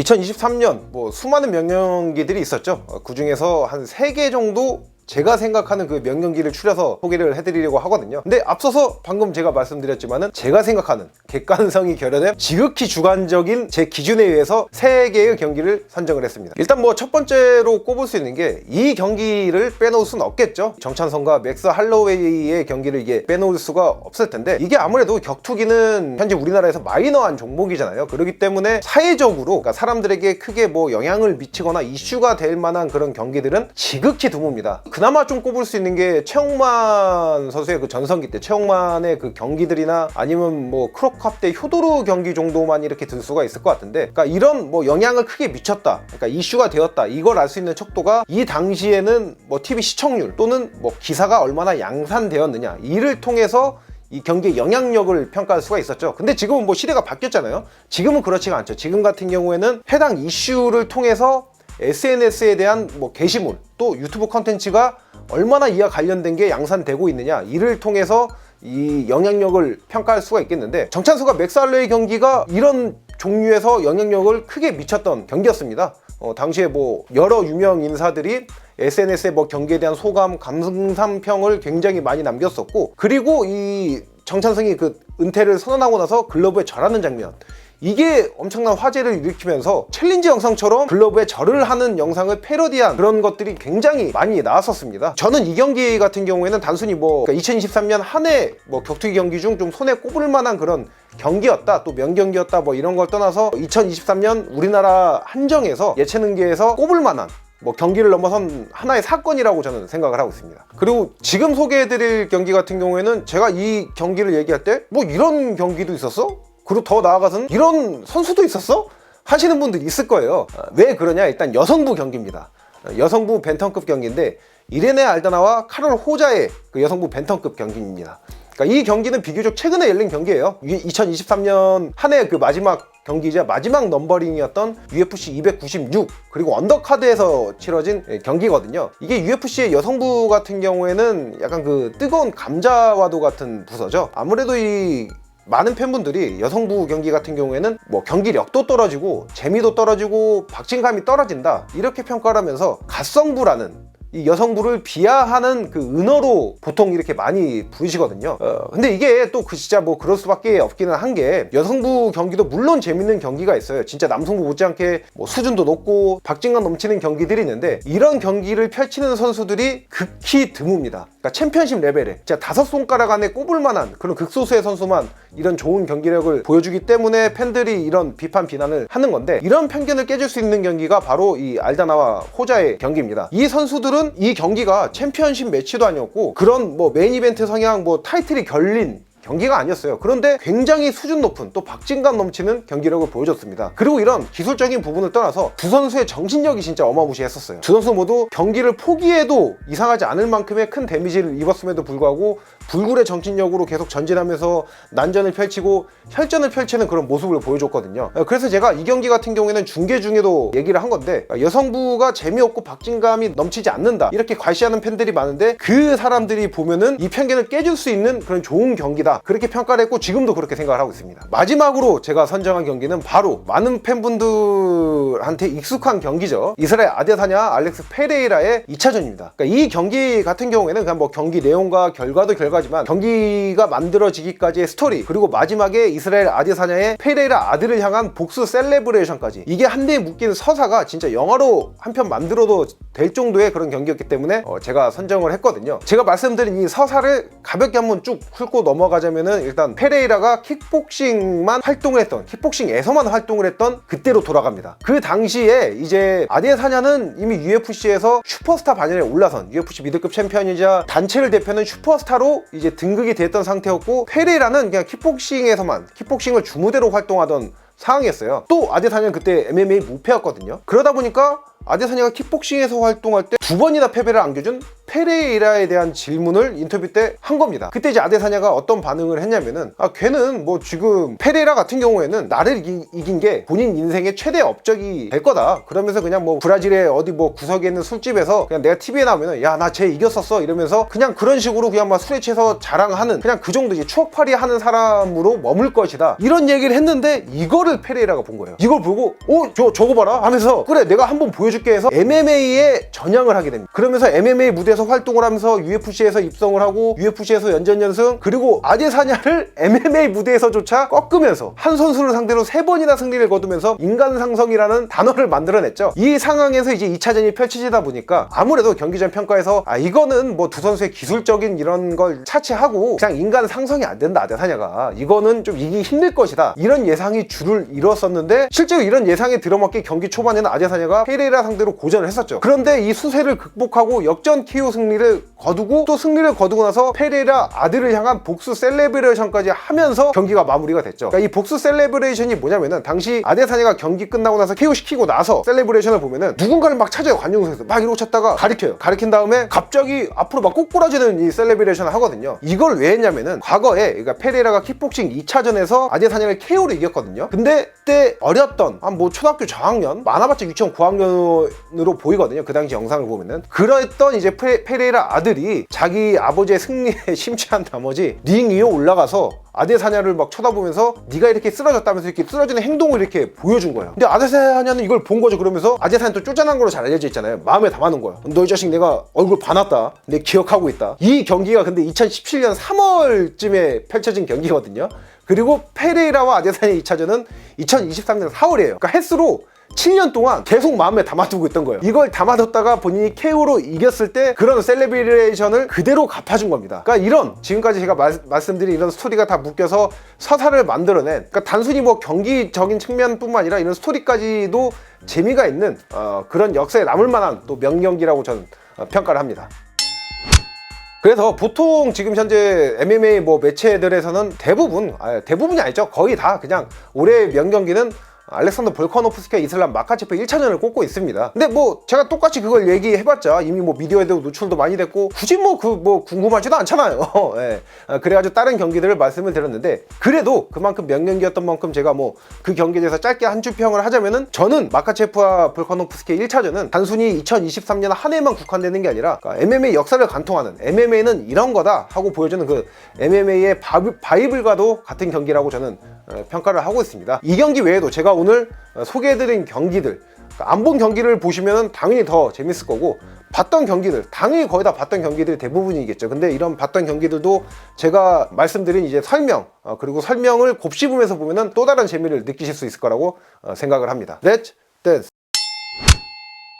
2023년 뭐 수많은 명경기들이 있었죠. 그 중에서 한 3개 정도 제가 생각하는 그 명경기를 추려서 소개를 해드리려고 하거든요. 근데 앞서서 방금 제가 말씀드렸지만은 제가 생각하는 객관성이 결여된 지극히 주관적인 제 기준에 의해서 3개의 경기를 선정을 했습니다. 일단 뭐 첫 번째로 꼽을 수 있는 게 이 경기를 빼놓을 수는 없겠죠. 정찬성과 맥스 할로웨이의 경기를 이게 빼놓을 수가 없을 텐데, 이게 아무래도 격투기는 현재 우리나라에서 마이너한 종목이잖아요. 그렇기 때문에 사회적으로 그러니까 사람들에게 크게 뭐 영향을 미치거나 이슈가 될 만한 그런 경기들은 지극히 드뭅니다. 그나마 좀 꼽을 수 있는 게 최홍만 선수의 그 전성기 때 최홍만의 그 경기들이나 아니면 뭐 크로캅 때 효도르 경기 정도만 이렇게 들 수가 있을 것 같은데, 그러니까 이런 뭐 영향을 크게 미쳤다, 그러니까 이슈가 되었다, 이걸 알 수 있는 척도가 이 당시에는 뭐 TV 시청률 또는 뭐 기사가 얼마나 양산되었느냐, 이를 통해서 이 경기의 영향력을 평가할 수가 있었죠. 근데 지금은 뭐 시대가 바뀌었잖아요. 지금은 그렇지가 않죠. 지금 같은 경우에는 해당 이슈를 통해서 SNS에 대한 뭐 게시물 또 유튜브 컨텐츠가 얼마나 이와 관련된 게 양산되고 있느냐, 이를 통해서 이 영향력을 평가할 수가 있겠는데, 정찬수가 맥스 할로웨이 경기가 이런 종류에서 영향력을 크게 미쳤던 경기였습니다. 당시에 뭐 여러 유명 인사들이 SNS에 뭐 경기에 대한 소감, 감상평을 굉장히 많이 남겼었고, 그리고 이 정찬성이 그 은퇴를 선언하고 나서 글러브에 절하는 장면, 이게 엄청난 화제를 일으키면서 챌린지 영상처럼 글러브에 절을 하는 영상을 패러디한 그런 것들이 굉장히 많이 나왔었습니다. 저는 이 경기 같은 경우에는 단순히 뭐 2023년 한 해 뭐 격투기 경기 중 좀 손에 꼽을 만한 그런 경기였다, 또 명경기였다, 뭐 이런 걸 떠나서 2023년 우리나라 한정에서 예체능계에서 꼽을 만한 뭐 경기를 넘어선 하나의 사건이라고 저는 생각을 하고 있습니다. 그리고 지금 소개해드릴 경기 같은 경우에는 제가 이 경기를 얘기할 때 뭐 이런 경기도 있었어? 그리고 더 나아가서는 이런 선수도 있었어? 하시는 분들이 있을 거예요. 왜 그러냐? 일단 여성부 경기입니다. 여성부 벤턴급 경기인데 이레네 알다나와 카롤 호자의 그 여성부 벤턴급 경기입니다. 그러니까 이 경기는 비교적 최근에 열린 경기예요. 2023년 한 해 그 마지막 경기이자 마지막 넘버링이었던 UFC 296 그리고 언더카드에서 치러진 경기거든요. 이게 UFC의 여성부 같은 경우에는 약간 그 뜨거운 감자와도 같은 부서죠. 아무래도 이 많은 팬분들이 여성부 경기 같은 경우에는 뭐 경기력도 떨어지고 재미도 떨어지고 박진감이 떨어진다, 이렇게 평가를 하면서 갓성부라는 이 여성부를 비하하는 그 은어로 보통 이렇게 많이 부르시거든요. 근데 이게 또 그 진짜 뭐 그럴 수밖에 없기는 한 게, 여성부 경기도 물론 재밌는 경기가 있어요. 진짜 남성부 못지않게 뭐 수준도 높고 박진감 넘치는 경기들이 있는데, 이런 경기를 펼치는 선수들이 극히 드뭅니다. 그러니까 챔피언십 레벨에 진짜 5손가락 안에 꼽을 만한 그런 극소수의 선수만 이런 좋은 경기력을 보여주기 때문에 팬들이 이런 비판 비난을 하는 건데, 이런 편견을 깨줄 수 있는 경기가 바로 이 알다나와 호자의 경기입니다. 이 선수들은 이 경기가 챔피언십 매치도 아니었고 그런 뭐 메인 이벤트 성향 뭐 타이틀이 결린 경기가 아니었어요. 그런데 굉장히 수준 높은 또 박진감 넘치는 경기력을 보여줬습니다. 그리고 이런 기술적인 부분을 떠나서 두 선수의 정신력이 진짜 어마무시했었어요. 두 선수 모두 경기를 포기해도 이상하지 않을 만큼의 큰 데미지를 입었음에도 불구하고 불굴의 정신력으로 계속 전진하면서 난전을 펼치고 혈전을 펼치는 그런 모습을 보여줬거든요. 그래서 제가 이 경기 같은 경우에는 중계 중에도 얘기를 한 건데, 여성부가 재미없고 박진감이 넘치지 않는다, 이렇게 과시하는 팬들이 많은데 그 사람들이 보면은 이 편견을 깨줄 수 있는 그런 좋은 경기다, 그렇게 평가를 했고 지금도 그렇게 생각을 하고 있습니다. 마지막으로 제가 선정한 경기는 바로 많은 팬분들한테 익숙한 경기죠. 이스라엘 아데사냐 알렉스 페레이라의 2차전입니다. 그러니까 이 경기 같은 경우에는 그냥 뭐 경기 내용과 결과도 결과지만 경기가 만들어지기까지의 스토리, 그리고 마지막에 이스라엘 아데사냐의 페레이라 아들을 향한 복수 셀레브레이션까지, 이게 한데에 묶인 서사가 진짜 영화로 한 편 만들어도 될 정도의 그런 경기였기 때문에 제가 선정을 했거든요. 제가 말씀드린 이 서사를 가볍게 한번 쭉 훑고 넘어가자면은, 일단 페레이라가 킥복싱만 활동을 했던, 킥복싱에서만 활동을 했던 그때로 돌아갑니다. 그 당시에 이제 아데사냐는 이미 UFC에서 슈퍼스타 반열에 올라선 UFC 미드급 챔피언이자 단체를 대표하는 슈퍼스타로 이제 등극이 됐던 상태였고, 페레이라는 그냥 킥복싱에서만, 킥복싱을 주무대로 활동하던 상황이었어요. 또 아데사냐는 그때 MMA 무패였거든요. 그러다 보니까 아데사냐가 킥복싱에서 활동할 때 2번이나 패배를 안겨준 페레이라에 대한 질문을 인터뷰 때 한 겁니다. 그때 이제 아데사냐가 어떤 반응을 했냐면은 걔는 뭐 지금 페레이라 같은 경우에는 나를 이긴 게 본인 인생의 최대 업적이 될 거다. 그러면서 그냥 뭐 브라질의 어디 뭐 구석에 있는 술집에서 그냥 내가 TV에 나오면은 야 나 쟤 이겼었어 이러면서 그냥 그런 식으로 그냥 막 술에 취해서 자랑하는 그냥 그 정도 이제 추억팔이 하는 사람으로 머물 것이다. 이런 얘기를 했는데 이거를 페레이라가 본 거예요. 이걸 보고 저거 봐라 하면서 그래 내가 한번 보여줄게 해서 MMA에 전향을 하게 됩니다. 그러면서 MMA 무대에서 활동을 하면서 UFC에서 입성을 하고 UFC에서 연전연승 그리고 아데사냐를 MMA 무대에서조차 꺾으면서 한 선수를 상대로 3번이나 승리를 거두면서 인간상성이라는 단어를 만들어냈죠. 이 상황에서 이제 2차전이 펼쳐지다 보니까 아무래도 경기전 평가에서 이거는 뭐 두 선수의 기술적인 이런 걸 차치하고 그냥 인간상성이 안 된다 아데사냐가 이거는 좀 이기기 힘들 것이다 이런 예상이 줄을 이뤘었는데 실제로 이런 예상에 들어맞게 경기 초반에는 아데사냐가 페레이라 상대로 고전을 했었죠. 그런데 이 수세를 극복하고 역전 KO 승리를 거두고 또 승리를 거두고 나서 페레이라 아들을 향한 복수 셀레브레이션까지 하면서 경기가 마무리가 됐죠. 그러니까 이 복수 셀레브레이션이 뭐냐면은 당시 아데사냐가 경기 끝나고 나서 KO 시키고 나서 셀레브레이션을 보면은 누군가를 막 찾아요. 관중석에서 막 이러고 찾다가 가리켜요. 가리킨 다음에 갑자기 앞으로 막 꼬꾸라지는 이 셀레브레이션을 하거든요. 이걸 왜 했냐면은 과거에 그러니까 페레이라가 킥복싱 2차전에서 아데사냐를 KO로 이겼거든요. 근데 그때 어렸던 한 뭐 초등학교 저학년 많아봤자 유치원 9학년으로 보이거든요. 그 당시 영상을 보면은 그랬던 이제 페레이라 아들이 자기 아버지의 승리에 심취한 나머지 링 위에 올라가서 아데사냐를 막 쳐다보면서 네가 이렇게 쓰러졌다면서 이렇게 쓰러지는 행동을 이렇게 보여준 거예요. 근데 아데사냐는 이걸 본 거죠. 그러면서 아데사냐는 또 쪼잔한 걸로 잘 알려져 있잖아요. 마음에 담아놓은 거야. 너 이 자식 내가 얼굴 봐놨다. 내 기억하고 있다. 이 경기가 근데 2017년 3월쯤에 펼쳐진 경기거든요. 그리고 페레이라와 아데사냐 2차전은 2023년 4월이에요. 그러니까 횟수로 7년 동안 계속 마음에 담아두고 있던 거예요. 이걸 담아뒀다가 본인이 KO로 이겼을 때 그런 셀레브레이션을 그대로 갚아준 겁니다. 그러니까 이런 지금까지 제가 말씀드린 이런 스토리가 다 묶여서 서사를 만들어낸 그러니까 단순히 뭐 경기적인 측면뿐만 아니라 이런 스토리까지도 재미가 있는 그런 역사에 남을 만한 또 명경기라고 저는 평가를 합니다. 그래서 보통 지금 현재 MMA 뭐 매체들에서는 대부분이 아니죠. 거의 다 그냥 올해의 명경기는 알렉산더 볼카노프스키와 이슬람 마카체프 1차전을 꼽고 있습니다. 근데 뭐 제가 똑같이 그걸 얘기해봤자 이미 뭐 미디어에도 노출도 많이 됐고 굳이 뭐 궁금하지도 않잖아요. 예. 그래가지고 다른 경기들을 말씀을 드렸는데 그래도 그만큼 명경기였던 만큼 제가 뭐 그 경기에 대해서 짧게 한 줄 평을 하자면은 저는 마카체프와 볼카노프스키의 1차전은 단순히 2023년 한 해만 국한되는 게 아니라 MMA 역사를 관통하는 MMA는 이런 거다 하고 보여주는 그 MMA의 바이블과도 같은 경기라고 저는 평가를 하고 있습니다. 이 경기 외에도 제가 오늘 소개해드린 경기들 안 본 경기를 보시면 당연히 더 재밌을 거고 봤던 경기들 당연히 거의 다 봤던 경기들이 대부분이겠죠. 근데 이런 봤던 경기들도 제가 말씀드린 이제 설명 그리고 설명을 곱씹으면서 보면은 또 다른 재미를 느끼실 수 있을 거라고 생각을 합니다. Let's dance.